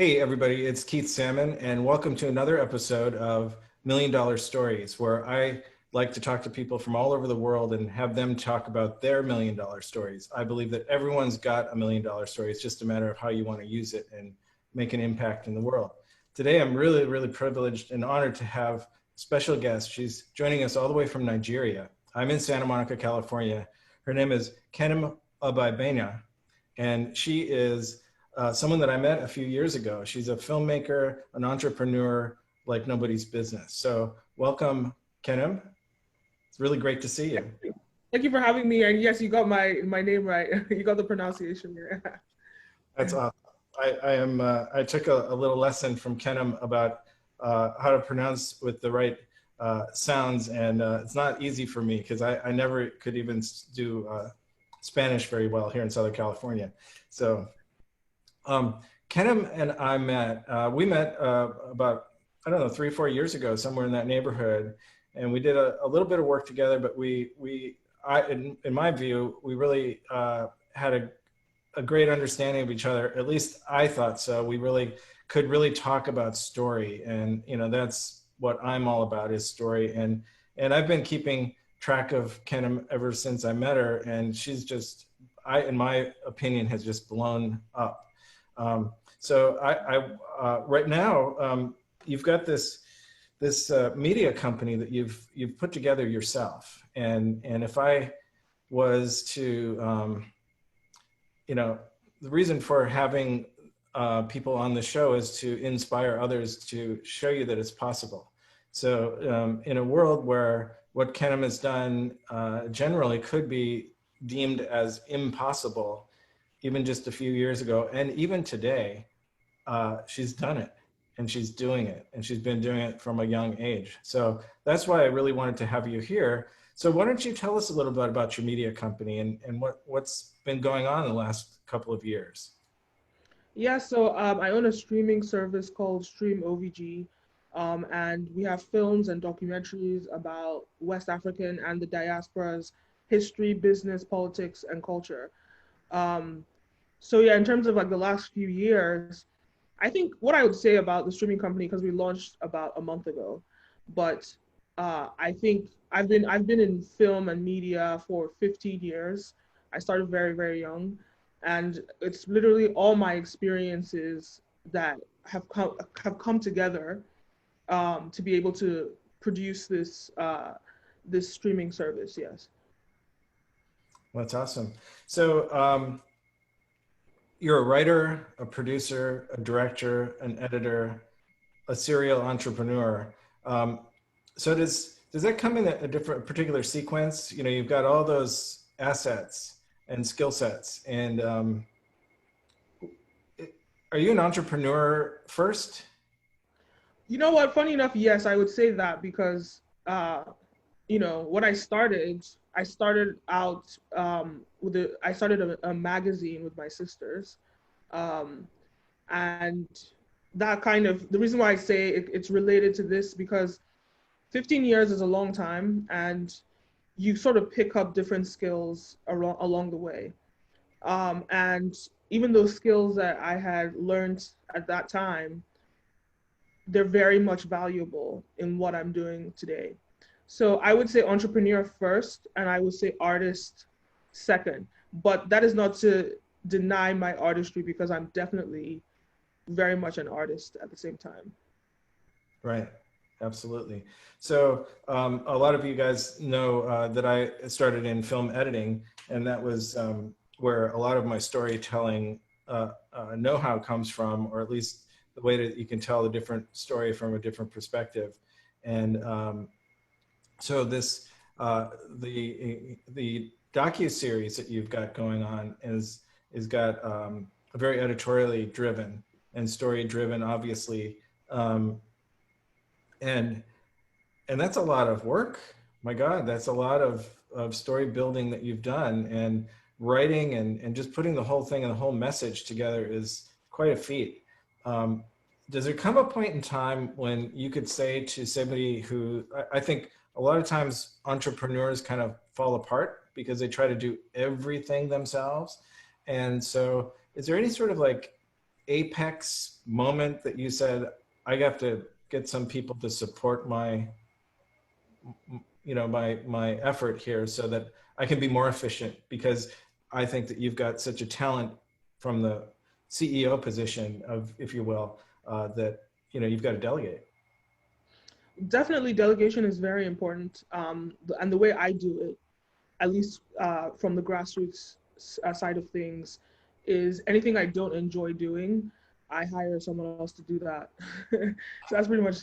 Hey everybody, it's Keith Salmon and welcome to another episode of Million Dollar Stories, where I like to talk to people from all over the world and have them talk about their million dollar stories. I believe that everyone's got a million dollar story. It's just a matter of how you want to use it and make an impact in the world. Today, I'm really privileged and honored to have a special guest. She's joining us all the way from Nigeria. I'm in Santa Monica, California. Her name is Kenim Obaigbena, and she is someone that I met a few years ago. She's a filmmaker, an entrepreneur, like nobody's business. So welcome, Kenim. It's really great to see you. Thank you for having me. And yes, you got my name right. You got the pronunciation right. That's awesome. I took a little lesson from Kenim about how to pronounce with the right sounds, and it's not easy for me because I never could even do Spanish very well here in Southern California. So Kenim and I met, we met about, I don't know, 3 or 4 years ago, somewhere in that neighborhood. And we did a little bit of work together, but in my view, we really had a great understanding of each other. At least I thought so. We could really talk about story. And, you know, that's what I'm all about, is story. And I've been keeping track of Kenim ever since I met her. And she's just, in my opinion, has just blown up. So right now, you've got this media company that you've put together yourself. And if I was to, you know, the reason for having people on the show is to inspire others to show you that it's possible. So in a world where what Kenim has done generally could be deemed as impossible, even just a few years ago, and even today, she's done it, and she's doing it, and she's been doing it from a young age. So that's why I really wanted to have you here. So why don't you tell us a little bit about your media company and what's been going on in the last couple of years? Yeah, so I own a streaming service called Stream OVG, and we have films and documentaries about West African and the diaspora's history, business, politics, and culture. So yeah, in terms of like the last few years, I think what I would say about the streaming company, because we launched about a month ago, but I think I've been in film and media for 15 years. I started very young, and it's literally all my experiences that have come together to be able to produce this this streaming service. Yes. That's awesome. So you're a writer, a producer, a director, an editor, a serial entrepreneur. So does that come in a particular sequence? You know, you've got all those assets and skill sets. And are you an entrepreneur first? You know what? Funny enough, yes, I would say that because you know, when I started out I started a magazine with my sisters, and that kind of, the reason why I say it's related to this, because 15 years is a long time, and you sort of pick up different skills along the way, and even those skills that I had learned at that time, they're very much valuable in what I'm doing today. So I would say entrepreneur first, and I would say artist second. But that is not to deny my artistry, because I'm definitely very much an artist at the same time. Right. Absolutely. So a lot of you guys know that I started in film editing, and that was where a lot of my storytelling know-how comes from, or at least the way that you can tell a different story from a different perspective. And so this the docu-series that you've got going on is got very editorially driven and story driven, obviously, and that's a lot of work. My God, that's a lot of story building that you've done, and writing and just putting the whole thing and the whole message together is quite a feat. Does there come a point in time when you could say to somebody who, I think a lot of times entrepreneurs kind of fall apart because they try to do everything themselves. And so is there any sort of like apex moment that you said, I have to get some people to support my, my effort here so that I can be more efficient? Because I think that you've got such a talent from the CEO position of, if you will, that, you've got to delegate. Definitely, delegation is very important. And the way I do it, at least from the grassroots side of things, is anything I don't enjoy doing, I hire someone else to do that. So that's pretty much,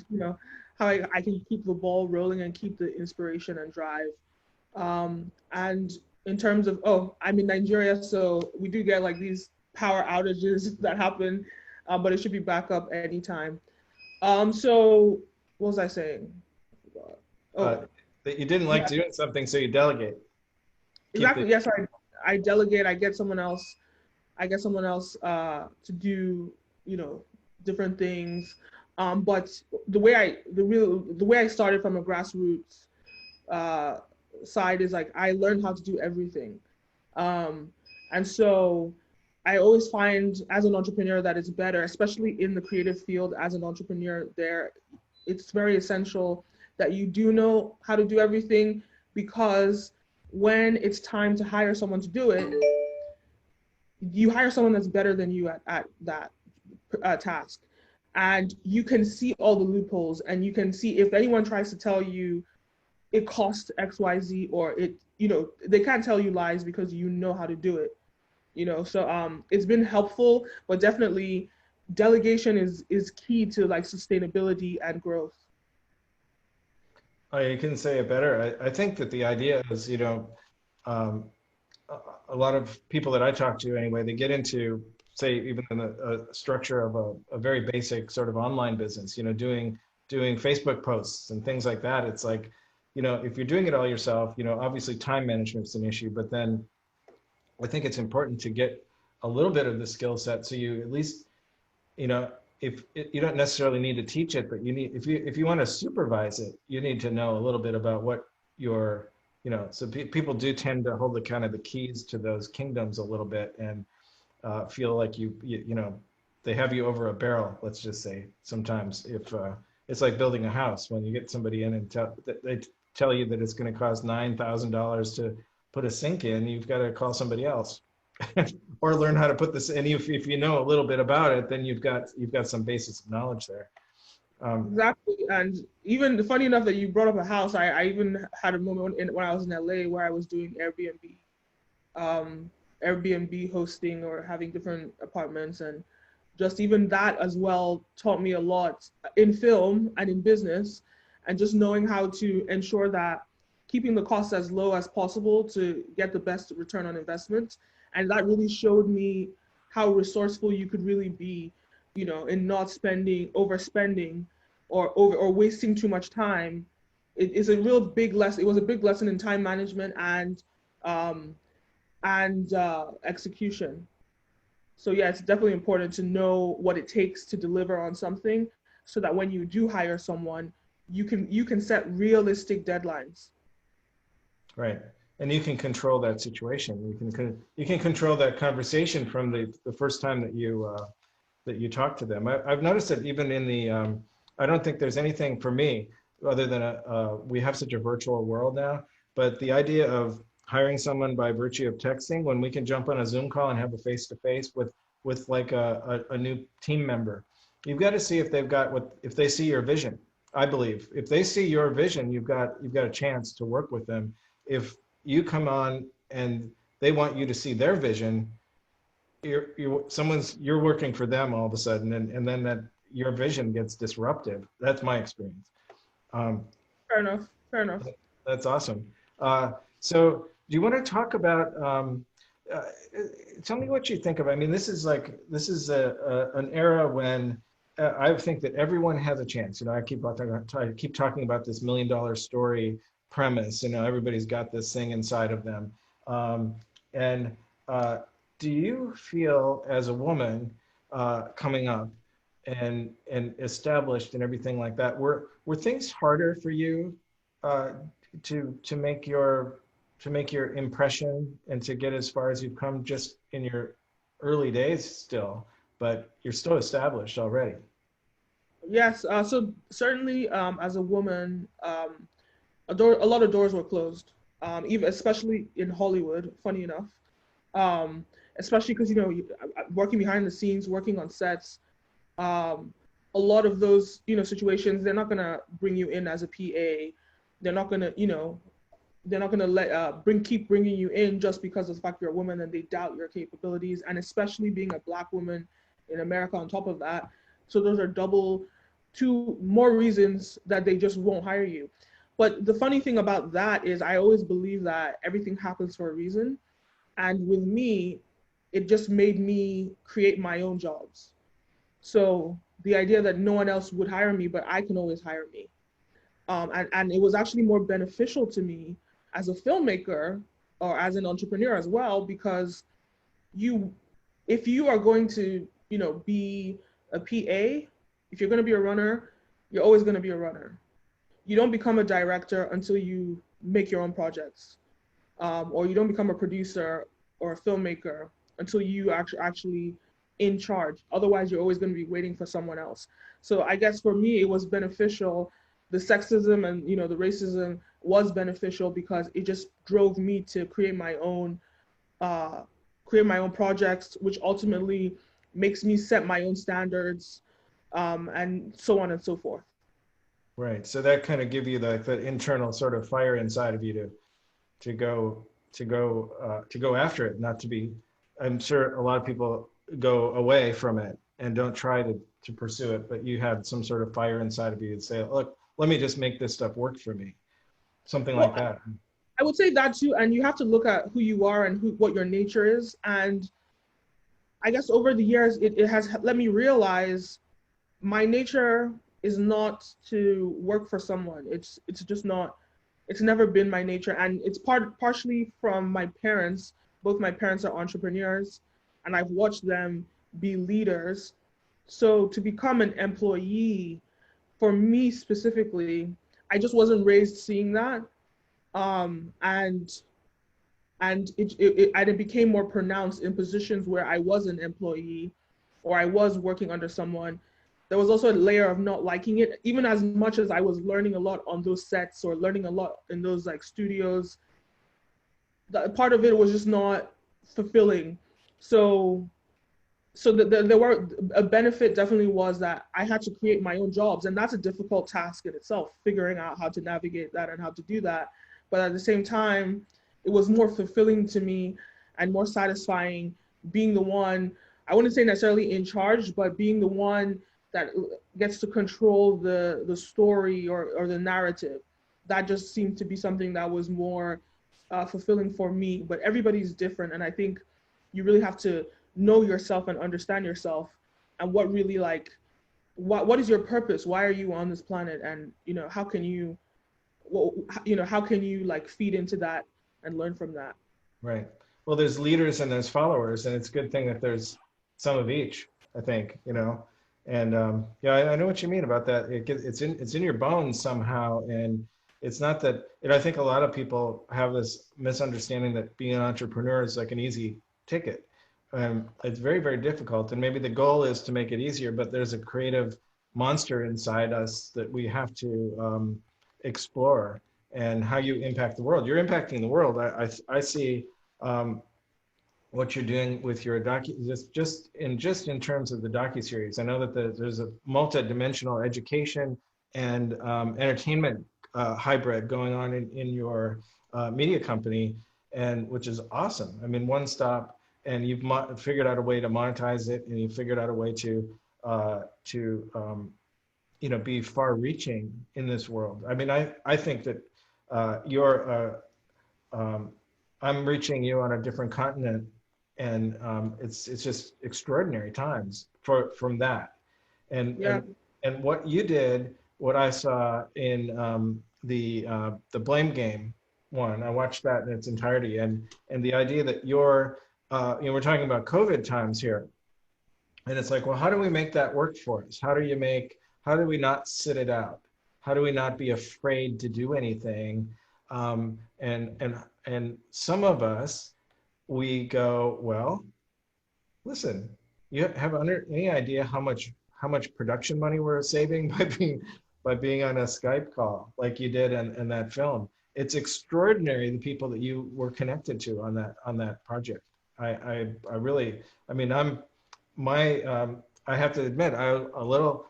how I can keep the ball rolling and keep the inspiration and drive. And in terms of, oh, I'm in Nigeria, so we do get like these power outages that happen, but it should be back up anytime. So what was I saying? Uh, Oh, that you didn't like yeah, doing something, so you delegate. Keep the exactly. Yes, I delegate. I get someone else. To do, different things. But the way I started from a grassroots uh, side is like I learned how to do everything. Um, and so I always find as an entrepreneur that it's better, especially in the creative field as an entrepreneur, it's very essential that you do know how to do everything, because when it's time to hire someone to do it, you hire someone that's better than you at that task. And you can see all the loopholes, and you can see if anyone tries to tell you it costs XYZ, or they can't tell you lies because you know how to do it. So it's been helpful, but definitely delegation is key to like sustainability and growth. I can say it better. I think that the idea is, um, a lot of people that I talk to anyway, they get into, say, even in a structure of a very basic sort of online business, doing Facebook posts and things like that. It's like, if you're doing it all yourself, obviously time management's an issue, but then I think it's important to get a little bit of the skill set, so you at least, you know, if you don't necessarily need to teach it, but if you want to supervise it, you need to know a little bit about what your, so people do tend to hold the kind of the keys to those kingdoms a little bit, and feel like they have you over a barrel. Let's just say sometimes, if it's like building a house, when you get somebody in and they tell you that it's going to cost $9,000 to put a sink in, you've got to call somebody else. Or learn how to put this. And if you know a little bit about it, then you've got some basis of knowledge there. Exactly. And even funny enough that you brought up a house, I even had a moment when I was in LA where I was doing um, Airbnb hosting or having different apartments, and just even that as well taught me a lot in film and in business, and just knowing how to ensure that keeping the costs as low as possible to get the best return on investment. And that really showed me how resourceful you could really be, in not overspending, or wasting too much time. It is a real big lesson. It was a big lesson in time management um, and execution. So yeah, it's definitely important to know what it takes to deliver on something, so that when you do hire someone, you can set realistic deadlines. Right. And you can control that situation. You can control that conversation from the first time that you talk to them. I've noticed that even in the, I don't think there's anything for me other than we have such a virtual world now, but the idea of hiring someone by virtue of texting, when we can jump on a Zoom call and have a face-to-face with like a new team member, you've got to see if if they see your vision. I believe if they see your vision, you've got a chance to work with them. If you come on and they want you to see their vision, you're working for them all of a sudden, and then that your vision gets disruptive. That's my experience. Um, Fair enough. Fair enough. that's awesome. So do you want to talk about, uh, tell me what you think of, I mean, this is an era when I think that everyone has a chance. I keep talking about this $1 million story premise. Everybody's got this thing inside of them. And do you feel, as a woman coming up and established and everything like that, were things harder for you uh, to make your impression and to get as far as you've come just in your early days still? but you're still established already. Yes, so certainly as a woman, a lot of doors were closed, even especially in Hollywood. Funny enough, um, especially because working behind the scenes, working on sets, um, a lot of those situations, they're not gonna bring you in as a PA. They're not gonna they're not gonna let keep bringing you in just because of the fact you're a woman and they doubt your capabilities, and especially being a Black woman in America on top of that. So those are two more reasons that they just won't hire you. But the funny thing about that is I always believe that everything happens for a reason. And with me, it just made me create my own jobs. So the idea that no one else would hire me, but I can always hire me. And it was actually more beneficial to me as a filmmaker or as an entrepreneur as well, because you, if you are going to, be a PA, if you're going to be a runner, you're always going to be a runner. You don't become a director until you make your own projects, or you don't become a producer or a filmmaker until you actually in charge. Otherwise, you're always going to be waiting for someone else. So I guess for me, it was beneficial. The sexism and the racism was beneficial because it just drove me to uh, create my own projects, which ultimately makes me set my own standards, and so on and so forth. Right. So that kind of give you the internal sort of fire inside of you to go to go after it, not to be. I'm sure a lot of people go away from it and don't try to pursue it, but you had some sort of fire inside of you to say, look, let me just make this stuff work for me, something Well, like that. I would say that too, and you have to look at who you are and what your nature is. And I guess over the years, it has let me realize my nature is not to work for someone. It's just not. It's never been my nature, and it's partially from my parents. Both my parents are entrepreneurs, and I've watched them be leaders. So to become an employee, for me specifically, I just wasn't raised seeing that, um, and and it became more pronounced in positions where I was an employee or I was working under someone. There was also a layer of not liking it, even as much as I was learning a lot on those sets or learning a lot in those like studios. That part of it was just not fulfilling. So there were a benefit definitely was that I had to create my own jobs, and that's a difficult task in itself, figuring out how to navigate that and how to do that. But at the same time, it was more fulfilling to me and more satisfying being the one, I wouldn't say necessarily in charge, but being the one that gets to control the story or the narrative. That just seemed to be something that was more fulfilling for me. But everybody's different, and I think you really have to know yourself and understand yourself, and what really like what is your purpose, why are you on this planet, and how can you how can you like feed into that and learn from that. Right. Well, there's leaders and there's followers, and it's a good thing that there's some of each, I think, And yeah, I know what you mean about that. It's in your bones somehow, and it's not that. I think a lot of people have this misunderstanding that being an entrepreneur is like an easy ticket. It's very, very difficult, and maybe the goal is to make it easier, but there's a creative monster inside us that we have to explore, and how you impact the world. You're impacting the world. I see um, what you're doing with your just in terms of the docuseries. I know that there's a multi-dimensional education and entertainment hybrid going on in your media company, and which is awesome. I mean, one stop, and you've figured out a way to monetize it, and you figured out a way to be far-reaching in this world. I mean, I think that you're I'm reaching you on a different continent, and it's just extraordinary times from that, and Yeah. and and what you did, what I saw in the Blame Game one. I watched that in its entirety, and the idea that we're talking about COVID times here, and it's like, well, how do we make that work for us? How do we not sit it out? How do we not be afraid to do anything? And some of us, we go, well, listen, you have any idea how much production money we're saving by being on a Skype call like you did in that film? It's extraordinary the people that you were connected to on that project. I really, I mean, I have to admit, I'm a little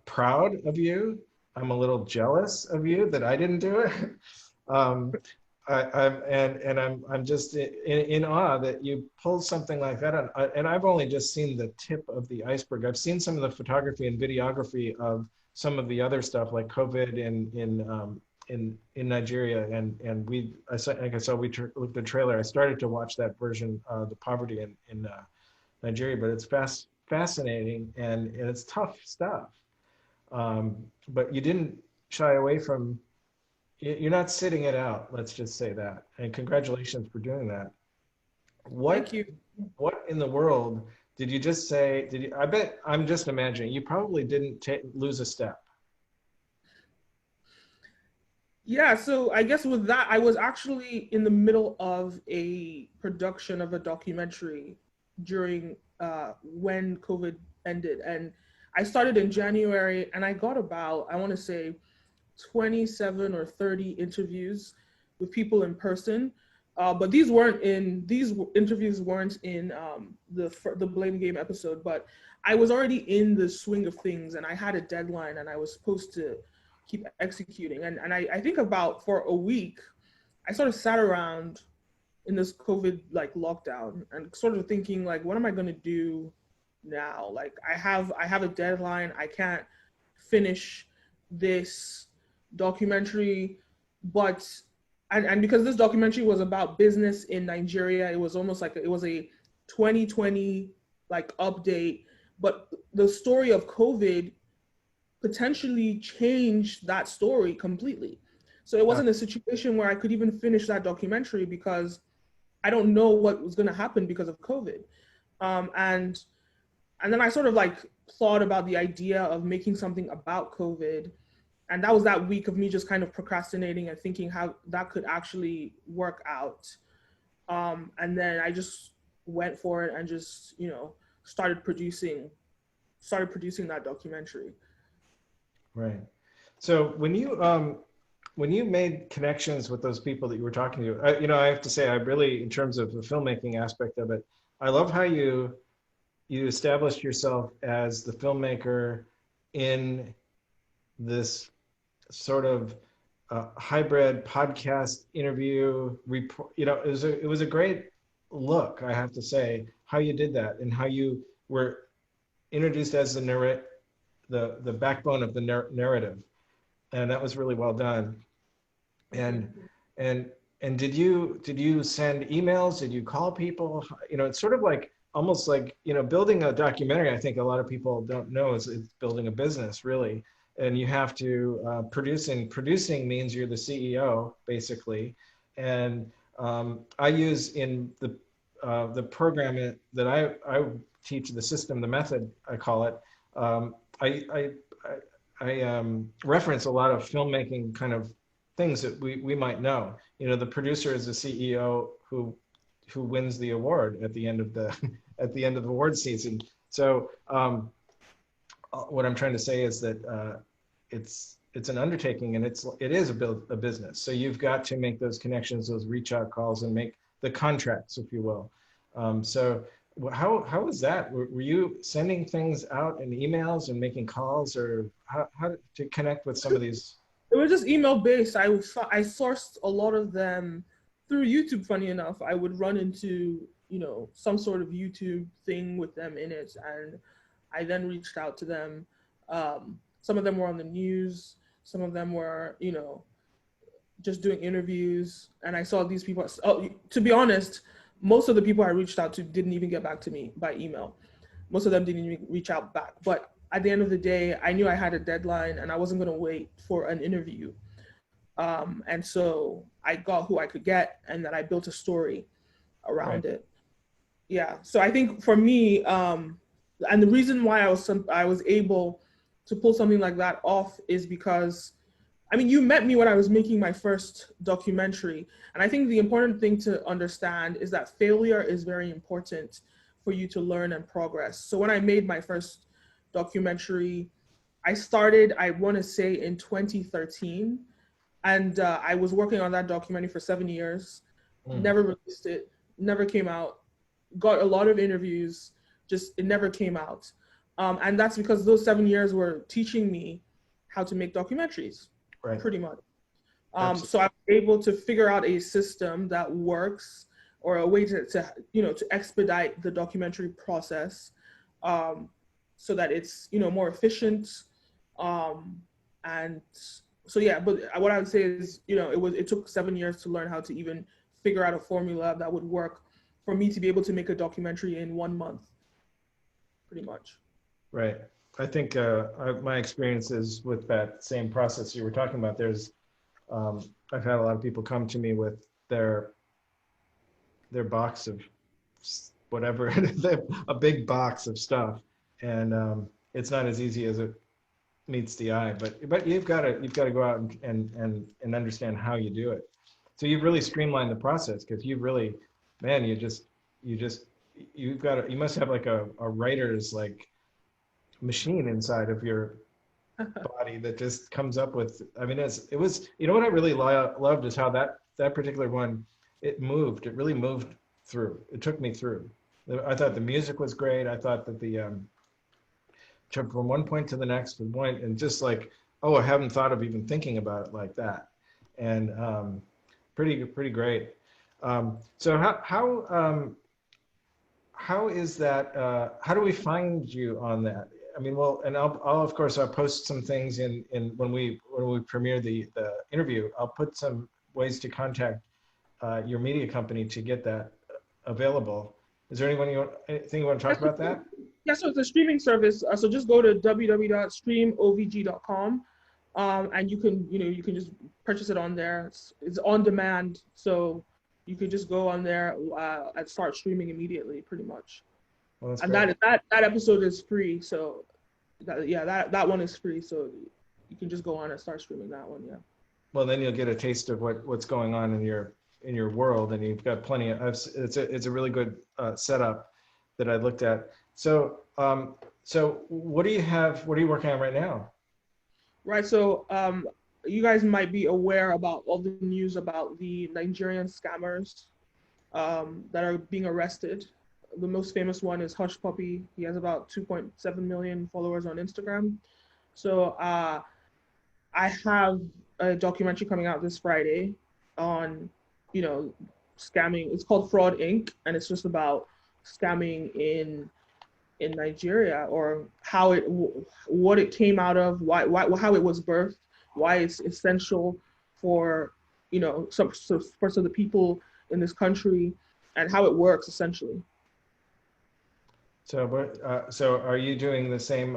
proud of you. I'm a little jealous of you that I didn't do it. um, I'm just in awe that you pulled something like that on. And I've only just seen the tip of the iceberg. I've seen some of the photography and videography of some of the other stuff like COVID in Nigeria, and like I saw looked the trailer. I started to watch that version, the poverty in Nigeria, but it's fascinating and it's tough stuff. But you didn't shy away from. You're not sitting it out. Let's just say that. And congratulations for doing that. Thank What you. what in the world did you just say? Did you? I bet I'm just imagining. You probably didn't lose a step. Yeah, so I guess with that, I was actually in the middle of a production of a documentary during when COVID ended. And I started in January and I got about, I want to say, 27 or 30 interviews with people in person. But these interviews weren't in the Blame Game episode, but I was already in the swing of things and I had a deadline and I was supposed to keep executing. And I think about for a week, I sort of sat around in this COVID like lockdown and sort of thinking like, what am I going to do now? Like I have a deadline. I can't finish this documentary, but and because this documentary was about business in Nigeria, it was almost like it was a 2020 like update, but the story of COVID potentially changed that story completely. So it wasn't a situation where I could even finish that documentary because I don't know what was going to happen because of COVID. Um, and and then I sort of like thought about the idea of making something about COVID. And that was that week of me just kind of procrastinating and thinking how that could actually work out. And then I just went for it and just, started producing that documentary. Right. So when you made connections with those people that you were talking to, I have to say, I really, in terms of the filmmaking aspect of it, I love how you established yourself as the filmmaker in this sort of hybrid podcast interview report. It was a great look, I have to say, how you did that and how you were introduced as the backbone of the narrative, and that was really well done. And and and did you send emails? Did you call people? It's sort of like almost like building a documentary. I think a lot of people don't know is it's building a business really, and you have to producing means you're the CEO basically, and I use in the program that I teach, the system, the method I call it. I, reference a lot of filmmaking kind of things that we might know. The producer is the CEO who wins the award at the end of the at the end of the award season. So what I'm trying to say is that it's an undertaking and it is a business. So you've got to make those connections, those reach out calls, and make the contracts, if you will. So how was that? Were you sending things out in emails and making calls, or how to connect with some of these? It was just email based. I sourced a lot of them through YouTube. Funny enough, I would run into some sort of YouTube thing with them in it, and I then reached out to them. Some of them were on the news. Some of them were just doing interviews, and I saw these people. Oh, to be honest, most of the people I reached out to didn't even get back to me by email. Most of them didn't even reach out back. But at the end of the day, I knew I had a deadline and I wasn't going to wait for an interview. And so I got who I could get, and then I built a story around it. Yeah. So I think for me, and the reason why I was able to pull something like that off is because, I mean, you met me when I was making my first documentary. And I think the important thing to understand is that failure is very important for you to learn and progress. So when I made my first documentary, I started, I want to say, in 2013, and I was working on that documentary for 7 years. Mm, Never released it, never came out. Got a lot of interviews, just it never came out. And that's because those 7 years were teaching me how to make documentaries, right. pretty much. Absolutely. So I was able to figure out a system that works, or a way to expedite the documentary process, um, so that it's more efficient. Um, and so yeah, but what I would say is, it took 7 years to learn how to even figure out a formula that would work for me to be able to make a documentary in 1 month, pretty much. Right. I think my experiences with that same process you were talking about, um, I've had a lot of people come to me with their box of whatever, a big box of stuff, and it's not as easy as it meets the eye. But you've got to go out and understand how you do it. So you've really streamlined the process, because you've really, man, you just you must have like a writer's like machine inside of your body that just comes up with. I mean, it was, what I really loved is how that particular one, it really moved through. It took me through. I thought the music was great. I thought that the jumped from one point to the next point, and just like, oh, I haven't thought of even thinking about it like that. And pretty great. So how is that? How do we find you on that? I mean, well, and I'll of course I'll post some things in when we premiere the interview. I'll put some ways to contact your media company to get that available. Is there anything you want to talk about that? Yeah, so it's a streaming service. So just go to www.streamovg.com, and you can just purchase it on there. It's on demand, so you could just go on there and start streaming immediately, pretty much. Well, that's And great. that episode is free. So that one is free. So you can just go on and start streaming that one. Yeah. Well, then you'll get a taste of what's going on in your world, and you've got plenty of. It's a really good setup that I looked at. So so what do you have? What are you working on right now? Right. So you guys might be aware about all the news about the Nigerian scammers that are being arrested. The most famous one is Hush Puppy. He has about 2.7 million followers on Instagram. So I have a documentary coming out this Friday on, scamming. It's called Fraud Inc., and it's just about scamming in Nigeria, or what it came out of, why how it was birthed, why it's essential for some parts of the people in this country, and how it works essentially. So are you doing the same?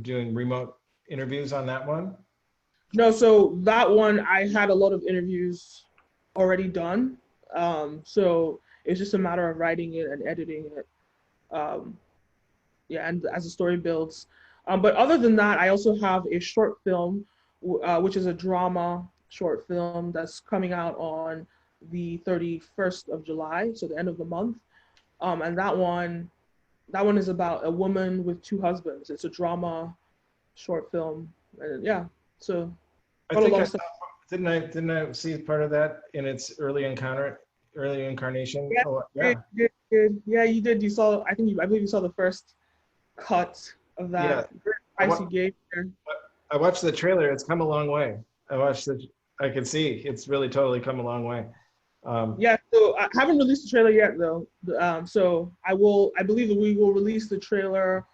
Doing remote interviews on that one? No, so that one I had a lot of interviews already done. So it's just a matter of writing it and editing it. Um, yeah, and as the story builds. But other than that, I also have a short film, which is a drama short film that's coming out on the 31st of July, so the end of the month. And that one is about a woman with two husbands. It's a drama short film, and yeah, so I got a think lot I of stuff. didn't I see part of that in its early incarnation. Yeah, Oh you yeah, did. Yeah, you did. You saw. I believe you saw the first cut of yeah. that. Very I, spicy wa- game there. I watched the trailer. It's come a long way. I can see it's really totally come a long way. Um, Yeah, so I haven't released the trailer yet though. So I will. I believe that we will release the trailer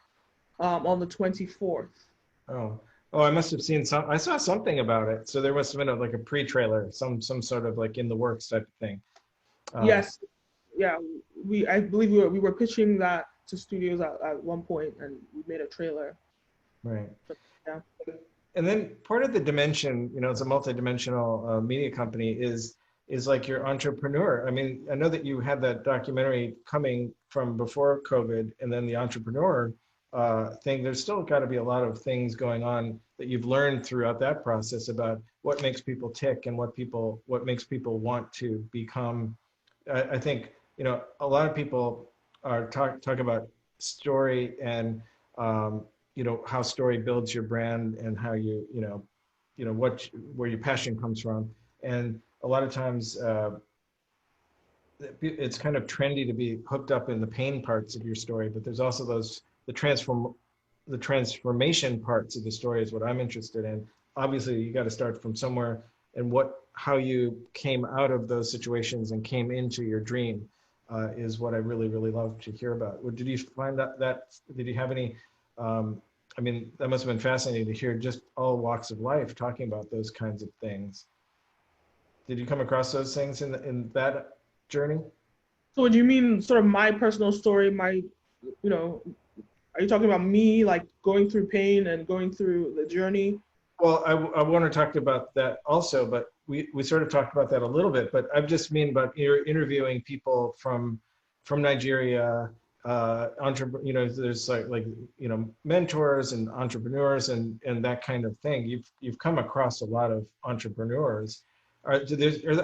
on the 24th. oh, oh, I must have seen some. I saw something about it. So there must have been like a pre-trailer, some sort of like in the works type of thing. Um, Yes, yeah. I believe we were pitching that to studios at one point, and we made a trailer. right. But, yeah. And then part of the dimension, it's a multi-dimensional media company is like your entrepreneur. I mean, I know that you had that documentary coming from before COVID, and then the entrepreneur thing. There's still got to be a lot of things going on that you've learned throughout that process about what makes people tick and what makes people want to become. I think a lot of people or talk about story and you know, how story builds your brand and how you know where your passion comes from. And a lot of times it's kind of trendy to be hooked up in the pain parts of your story, but there's also those the transformation parts of the story is what I'm interested in. Obviously, you got to start from somewhere, and how you came out of those situations and came into your dream is what I really love to hear about. Did you find that did you have any? I mean, that must have been fascinating to hear just all walks of life talking about those kinds of things. Did you come across those things in that journey? So do you mean sort of my personal story, you know, are you talking about me like going through pain and going through the journey? Well, I want to talk about that also, but we sort of talked about that a little bit. But I just mean about you're interviewing people from Nigeria, you know, there's like you know, mentors and entrepreneurs and that kind of thing. You've come across a lot of entrepreneurs. I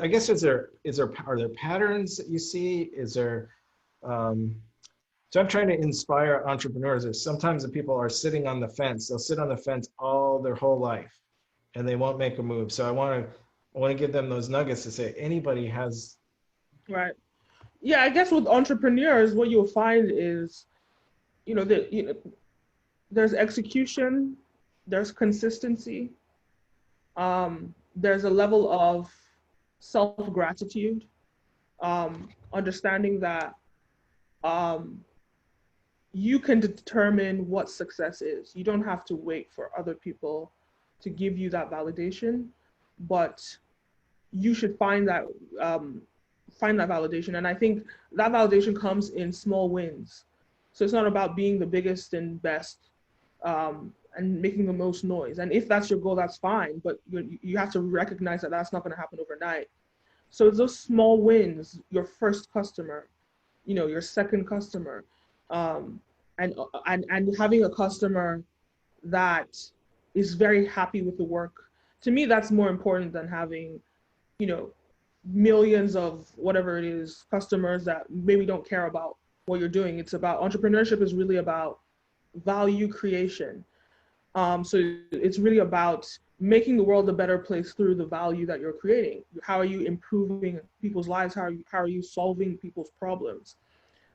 guess are there patterns that you see? Is there um, so I'm trying to inspire entrepreneurs. Sometimes the people are sitting on the fence. They'll sit on the fence all their whole life, and they won't make a move. So I want to give them those nuggets to say anybody has. Right. Yeah, I guess with entrepreneurs, what you'll find is, you know, there's execution, there's consistency, there's a level of self-gratitude, understanding that um, you can determine what success is. You don't have to wait for other people to give you that validation, but you should um, find that validation. And I think that validation comes in small wins. So it's not about being the biggest and best and making the most noise. And if that's your goal, that's fine. But you have to recognize that that's not going to happen overnight. So it's those small wins, your first customer, you know, your second customer, um, and having a customer that is very happy with the work. To me, that's more important than having, you know, millions of whatever it is customers that maybe don't care about what you're doing. It's about entrepreneurship is really about value creation. So it's really about making the world a better place through the value that you're creating. How are you improving people's lives? How are you solving people's problems?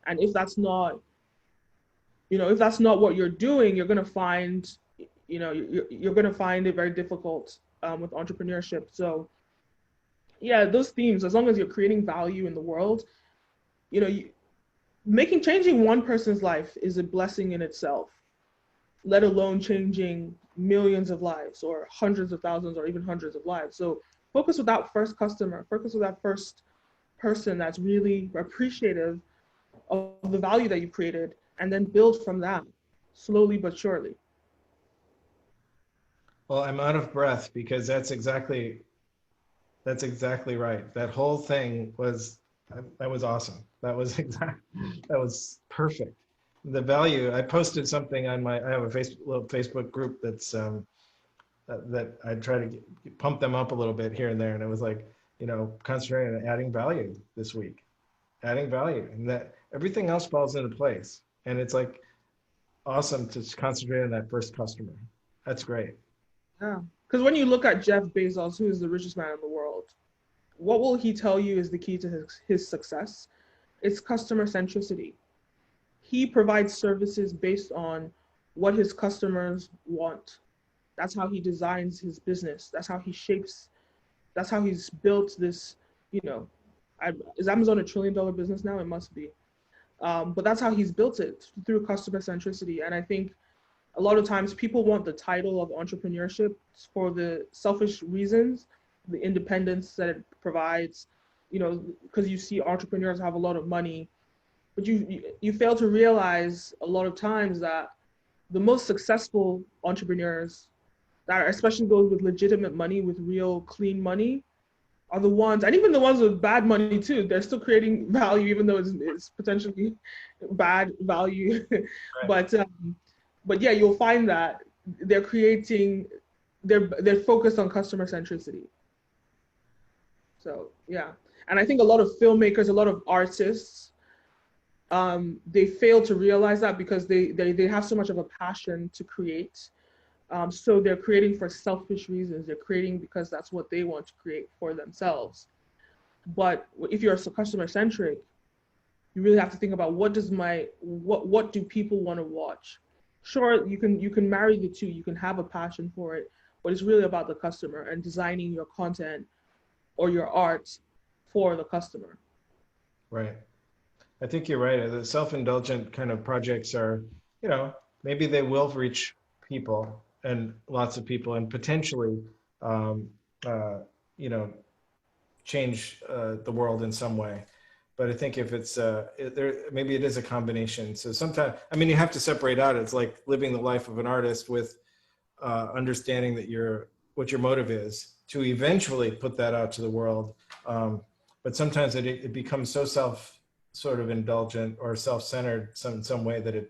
And if that's not, you know, if that's not what you're doing, you're going to find, you know, you're going to find it very difficult with entrepreneurship. So yeah, those themes, as long as you're creating value in the world, you know, changing one person's life is a blessing in itself, let alone changing millions of lives or hundreds of thousands or even hundreds of lives. So focus with that first customer, focus with that first person that's really appreciative of the value that you created, and then build from that slowly but surely. Well, I'm out of breath because that's exactly right. That whole thing that was awesome. That was that was perfect. The value. I posted something on I have a little Facebook group that I try to pump them up a little bit here and there, and it was like, you know, concentrating on adding value this week, adding value, and that everything else falls into place. And it's like awesome to concentrate on that first customer. That's great. Yeah. Because when you look at Jeff Bezos, who is the richest man in the world, what will he tell you is the key to his success? It's customer centricity. He provides services based on what his customers want. That's how he designs his business. That's how he's built this, you know, is Amazon $1 trillion business now? It must be. But that's how he's built it, through customer centricity. And I think a lot of times people want the title of entrepreneurship for the selfish reasons, the independence that it provides, you know, because you see entrepreneurs have a lot of money, but you fail to realize a lot of times that the most successful entrepreneurs, that are especially those with legitimate money, with real clean money, are the ones, and even the ones with bad money too, they're still creating value even though it's potentially bad value. Right. but but yeah, you'll find that they're creating, they're focused on customer centricity. So yeah, and I think a lot of filmmakers, a lot of artists, they fail to realize that because they have so much of a passion to create. So they're creating for selfish reasons. They're creating because that's what they want to create for themselves. But if you're customer centric, you really have to think about what do people want to watch. Sure, you can marry the two. You can have a passion for it, but it's really about the customer and designing your content or your art for the customer. Right. I think you're right. The self-indulgent kind of projects are, you know, maybe they will reach people and lots of people and potentially, um, uh, you know, change the world in some way. But I think if it's there, maybe it is a combination. So sometimes, I mean, you have to separate out. It's like living the life of an artist with understanding that what your motive is to eventually put that out to the world. But sometimes it becomes so sort of indulgent or self-centered some way that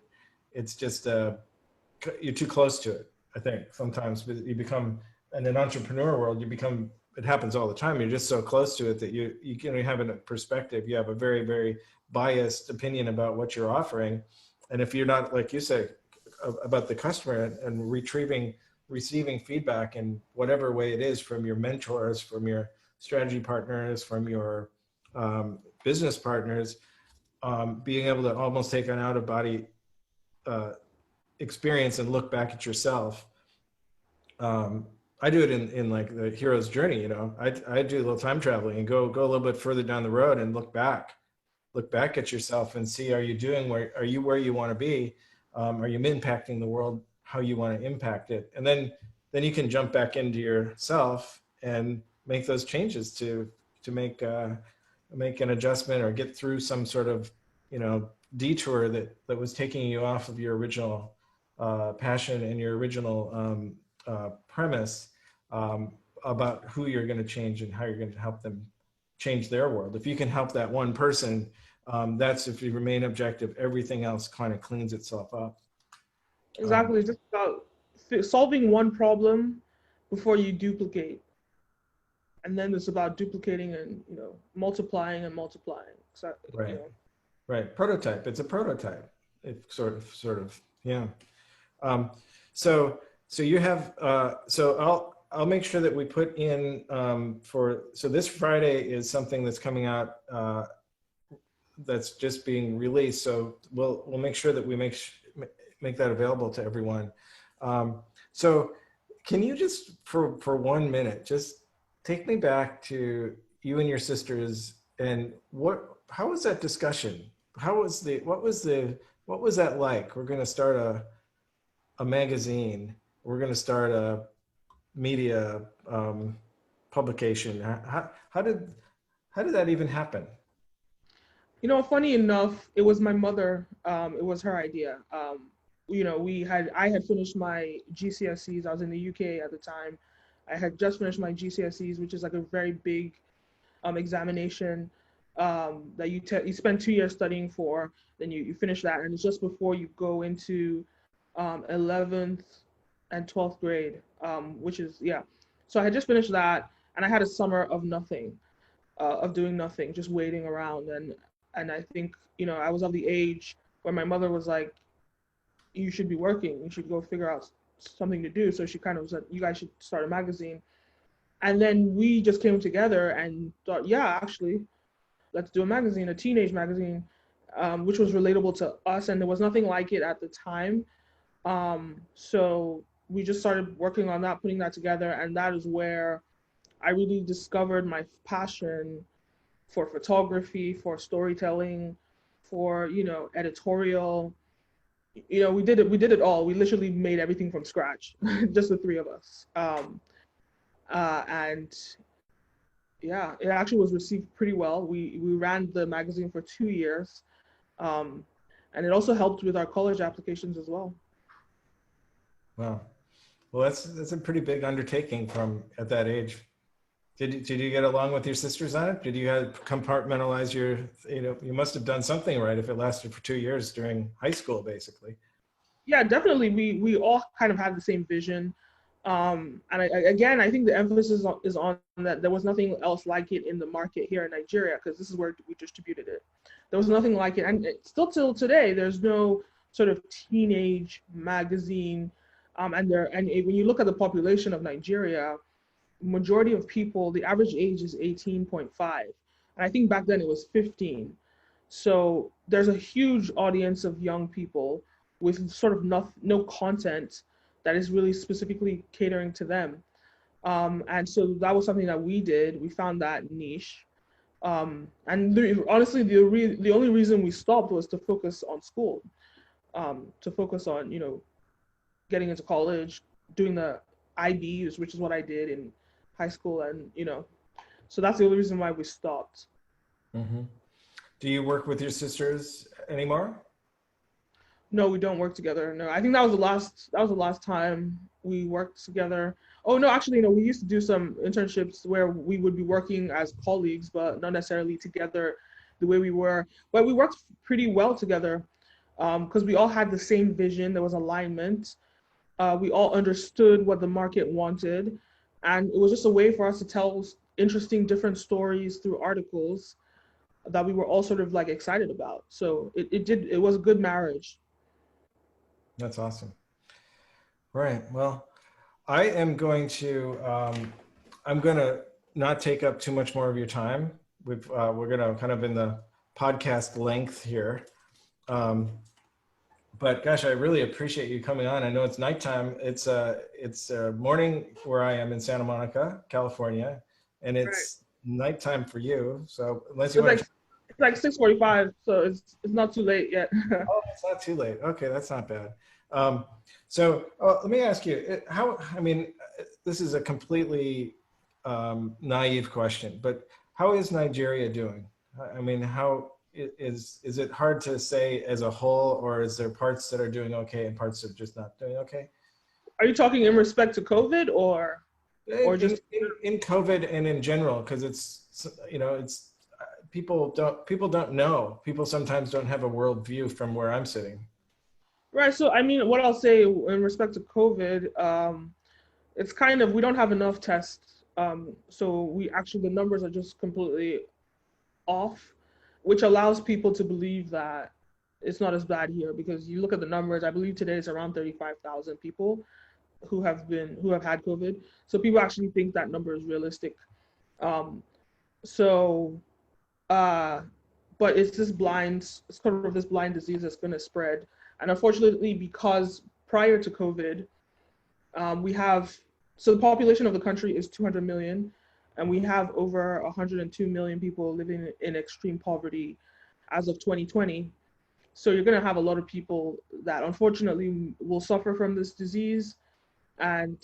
it's just you're too close to it. I think sometimes you become in an entrepreneur world, it happens all the time. You're just so close to it that you can have a perspective. You have a very, very biased opinion about what you're offering. And if you're not, like you say, about the customer and receiving feedback in whatever way it is from your mentors, from your strategy partners, from your business partners, being able to almost take an out of body experience and look back at yourself. I do it in like the hero's journey, you know. I do a little time traveling and go a little bit further down the road and look back at yourself and see, are you where you want to be? Are you impacting the world how you want to impact it? And then you can jump back into yourself and make those changes to make an adjustment or get through some sort of, you know, detour that was taking you off of your original passion and your original premise about who you're going to change and how you're going to help them change their world. If you can help that one person, that's, if you remain objective, everything else kind of cleans itself up. Exactly. It's just about solving one problem before you duplicate. And then it's about duplicating and, multiplying and multiplying. So, right. Right. Prototype. It's a prototype. It's sort of, yeah. So you have, so I'll make sure that we put in so this Friday is something that's coming out that's just being released. So we'll make sure that we make that available to everyone. So can you just for 1 minute, just take me back to you and your sisters and how was that discussion? What was that like? We're going to start a magazine. We're going to start a media publication. How did that even happen? Funny enough, it was my mother. It was her idea. I had finished my GCSEs. I was in the UK at the time. I had just finished my GCSEs, which is like a very big examination that you spend 2 years studying for. Then you finish that, and it's just before you go into 11th and 12th grade, which is, yeah. So I had just finished that, and I had a summer of nothing, of doing nothing, just waiting around. And I think, I was of the age where my mother was like, you should be working. You should go figure out something to do. So she kind of said, you guys should start a magazine. And then we just came together and thought, yeah, actually, let's do a magazine, a teenage magazine, which was relatable to us. And there was nothing like it at the time. So we just started working on that, putting that together. And that is where I really discovered my passion for photography, for storytelling, for, editorial. We did it all. We literally made everything from scratch, just the three of us. And yeah, it actually was received pretty well. We ran the magazine for 2 years. And it also helped with our college applications as well. Wow. Well, that's a pretty big undertaking at that age. Did you get along with your sisters on it? Did you compartmentalize you must have done something right if it lasted for 2 years during high school, basically. Yeah, definitely. We all kind of had the same vision. Again, I think the emphasis is on that there was nothing else like it in the market here in Nigeria, because this is where we distributed it. There was nothing like it, and still till today, there's no sort of teenage magazine. And when you look at the population of Nigeria, majority of people, the average age is 18.5, and I think back then it was 15. So there's a huge audience of young people with sort of no content that is really specifically catering to them. And so that was something that we did. We found that niche. Honestly, the only reason we stopped was to focus on school, to focus on, getting into college, doing the IBs, which is what I did in high school. And, so that's the only reason why we stopped. Mm-hmm. Do you work with your sisters anymore? No, we don't work together. No, I think that was the last time we worked together. Oh no, actually, no, we used to do some internships where we would be working as colleagues, but not necessarily together the way we were. But we worked pretty well together, because we all had the same vision. There was alignment. We all understood what the market wanted, and it was just a way for us to tell interesting, different stories through articles that we were all sort of like excited about. So it was a good marriage. That's awesome. Right. Well, I am going to, I'm going to not take up too much more of your time. We're going to kind of in the podcast length here. But gosh, I really appreciate you coming on. I know it's nighttime. It's morning where I am in Santa Monica, California, and it's nighttime for you. So unless you want to. It's like 6:45, so it's not too late yet. Oh, it's not too late. Okay, that's not bad. So let me ask you, I mean, this is a completely naive question, but how is Nigeria doing? I mean, how is it hard to say as a whole, or is there parts that are doing okay and parts that are just not doing okay? Are you talking in respect to COVID or just in COVID and in general? Because it's people don't know. People sometimes don't have a worldview from where I'm sitting. right? So I mean, what I'll say in respect to COVID, it's kind of, we don't have enough tests. So the numbers are just completely off, which allows people to believe that it's not as bad here, because you look at the numbers. I believe today it's around 35,000 people who have had COVID. So people actually think that number is realistic. Um, so, but it's sort of this blind disease that's going to spread. And unfortunately, because prior to COVID, the population of the country is 200 million, and we have over 102 million people living in extreme poverty as of 2020. So you're going to have a lot of people that unfortunately will suffer from this disease, and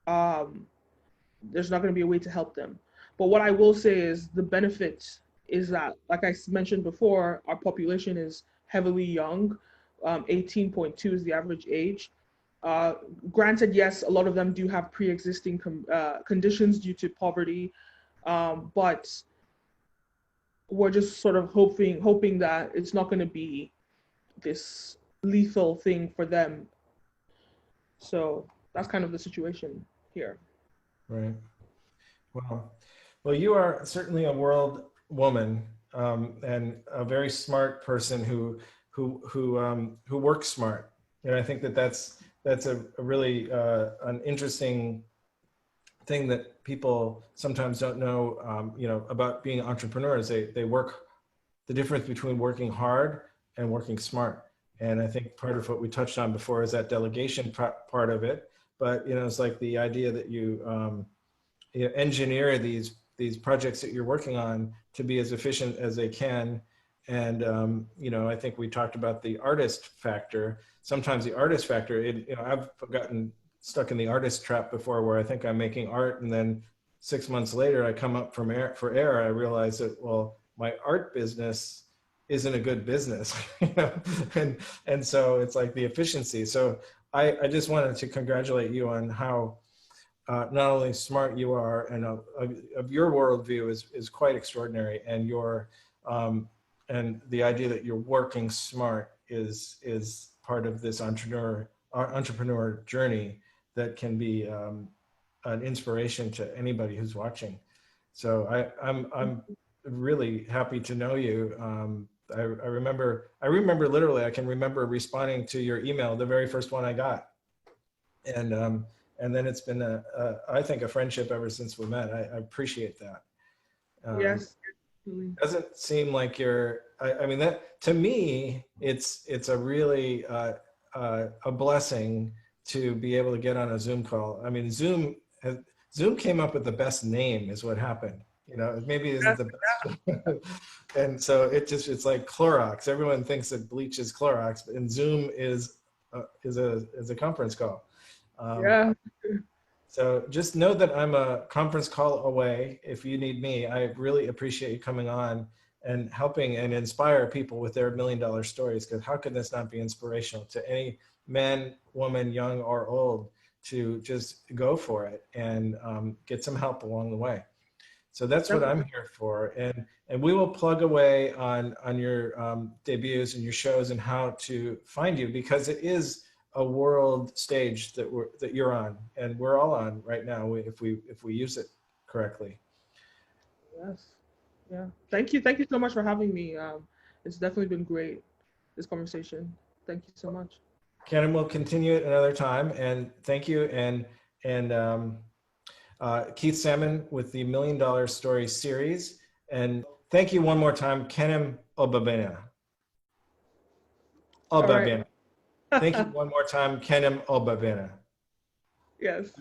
there's not going to be a way to help them. But what I will say is the benefit is that, like I mentioned before, our population is heavily young. 18.2 is the average age. Granted, yes, a lot of them do have pre-existing conditions due to poverty, but we're just sort of hoping that it's not going to be this lethal thing for them. So that's kind of the situation here. Right. Well, you are certainly a world woman, and a very smart person who works smart. And I think that's a really an interesting thing that people sometimes don't know, about being entrepreneurs. They work, the difference between working hard and working smart. And I think part of what we touched on before is that delegation part of it. But it's like the idea that you engineer these projects that you're working on to be as efficient as they can. And I think we talked about the artist factor. Sometimes the artist factor, I've gotten stuck in the artist trap before, where I think I'm making art, and then 6 months later I come up for air. I realize that, well, my art business isn't a good business, and so it's like the efficiency. So I just wanted to congratulate you on how not only smart you are, and of your worldview is quite extraordinary, and and the idea that you're working smart is part of this entrepreneur journey that can be an inspiration to anybody who's watching. So I'm really happy to know you. I remember literally, I can remember responding to your email, the very first one I got. And then it's been I think a friendship ever since we met. I appreciate that. Yes. Doesn't seem like you're, I mean, that to me, it's a really a blessing to be able to get on a Zoom call. I mean, Zoom came up with the best name is what happened. You know, maybe it isn't the best. And so it's like Clorox. Everyone thinks that bleach is Clorox, and Zoom is a conference call. Yeah. So just know that I'm a conference call away if you need me. I really appreciate you coming on and helping and inspire people with their $1 million stories, because how could this not be inspirational to any man, woman, young or old, to just go for it and get some help along the way. So that's what I'm here for. And we will plug away on your debuts and your shows and how to find you, because it is a world stage that you're on, and we're all on right now if we use it correctly. Yes. Yeah. Thank you so much for having me. It's definitely been great, this conversation. Thank you so much. Kenim, we'll continue it another time, and thank you. And Keith Salmon with the $1 Million Story series, and thank you one more time, Kenim Obaigbena. All right. Thank you one more time, Kenim Obaigbena. Yes.